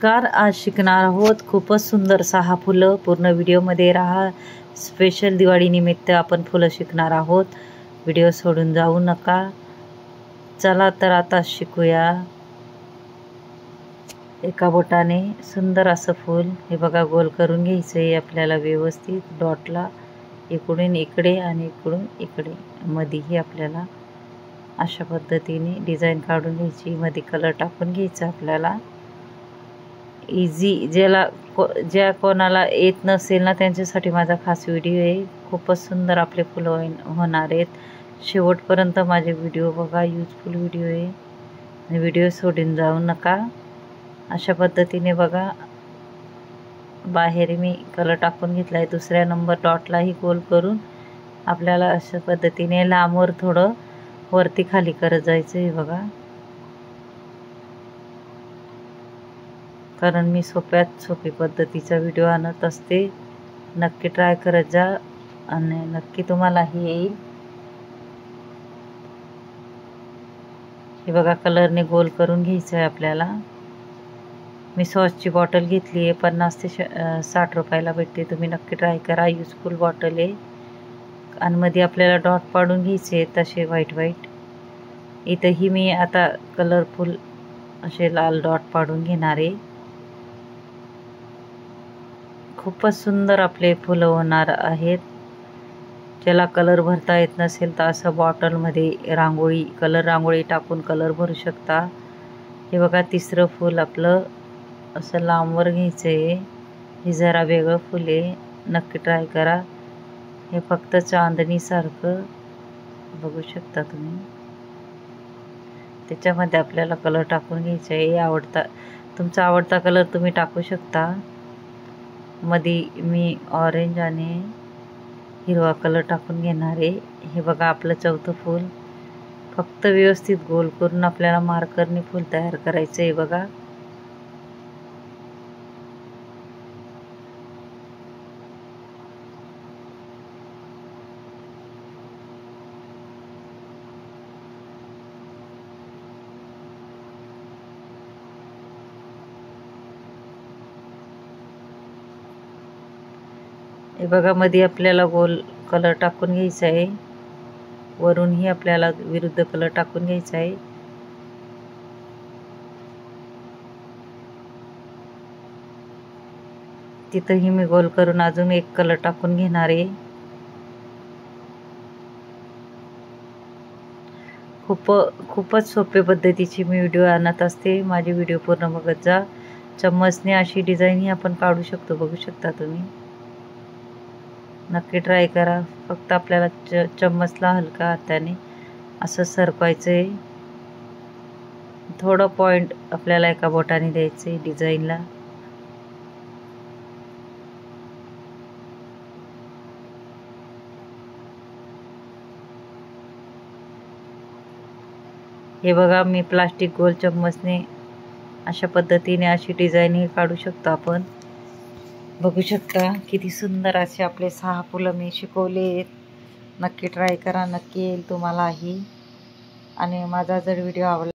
नमस्कार, आज शिकणार आहोत खूपच सुंदर 6 फुलं। पूर्ण व्हिडिओमध्ये राहा। स्पेशल दिवाळी निमित्त आपण फुलं शिकणार आहोत, व्हिडिओ सोडून जाऊ नका। चला तर आता शिकूया। एका बोटाने सुंदर असं फूल हे बघा गोल करून घ्यायचं आहे आपल्याला व्यवस्थित डॉटला, इकडून इकडे आणि इकडून इकडे मध्येही आपल्याला अशा पद्धतीने डिझाईन काढून घ्यायची, मध्ये कलर टाकून घ्यायचा आपल्याला। इझी ज्या कोणाला येत नसेल ना त्यांच्यासाठी माझा खास व्हिडिओ आहे। खूपच सुंदर आपले फुलं होणार आहेत। शेवटपर्यंत माझे व्हिडिओ बघा, यूजफुल व्हिडिओ आहे आणि व्हिडिओ सोडून जाऊ नका। अशा पद्धतीने बघा बाहेर मी कलर टाकून घेतला आहे। दुसऱ्या नंबर डॉटलाही गोल करून आपल्याला अशा पद्धतीने लांबवर थोडं वरती खाली करत जायचं आहे बघा। कारण मी सोप्यात सोपी पद्धतीचा व्हिडिओ आणत असते, नक्की ट्राय करत जा आणि नक्की तुम्हालाही येईल। हे बघा कलरने गोल करून घ्यायचं आहे आपल्याला। मी सॉसची बॉटल घेतली आहे, 50 ते 60 रुपयाला भेटते, तुम्ही नक्की ट्राय करा। यूजफुल बॉटल आहे आणि मध्ये आपल्याला डॉट पाडून घ्यायचे तसे व्हाईट। इथंही मी आता कलरफुल असे लाल डॉट पाडून घेणार आहे। खूपच सुंदर आपले फुलं होणार आहेत। ज्याला कलर भरता येत नसेल तर असं बॉटलमध्ये रांगोळी टाकून कलर भरू शकता। हे बघा तिसरं फूल आपलं असं लांबवर घ्यायचं आहे। हे जरा वेगळं फूल आहे, नक्की ट्राय करा। हे फक्त चांदणीसारखं बघू शकता तुम्ही। त्याच्यामध्ये आपल्याला कलर टाकून घ्यायचा आहे। तुमचा आवडता कलर तुम्ही टाकू शकता। मध्ये मी ऑरेंज आणि हिरवा कलर टाकून घेणार आहे। हे बघा आपलं चौथं फूल। फक्त व्यवस्थित गोल करून आपल्याला मार्करने फूल तयार करायचं आहे बघा। हे बघा मध्ये आपल्याला गोल कलर टाकून घ्यायचा आहे, वरूनही आपल्याला विरुद्ध कलर टाकून घ्यायचा आहे। तिथंही मी गोल करून अजून एक कलर टाकून घेणार आहे। खूपच सोपे पद्धतीची मी व्हिडिओ आणत असते, माझे व्हिडिओ पूर्ण बघत जा। चम्मचने अशी डिझाईन ही आपण काढू शकतो, बघू शकता तुम्ही। नक्की ट्राय करा। फक्त आपल्याला चम्मचला हलका हाताने असं सरकवायचं आहे। थोडं पॉइंट आपल्याला एका बोटाने द्यायचं आहे डिझाईनला। हे बघा मी प्लास्टिक गोल चम्मचने अशा पद्धतीने अशी डिझाईन ही काढू शकतो आपण, बघू शकता। किती सुंदर असे आपले 6 फुलं मी शिकवले आहेत। नक्की ट्राय करा, नक्की येईल तुम्हालाही। आणि माझा जर व्हिडिओ आवडला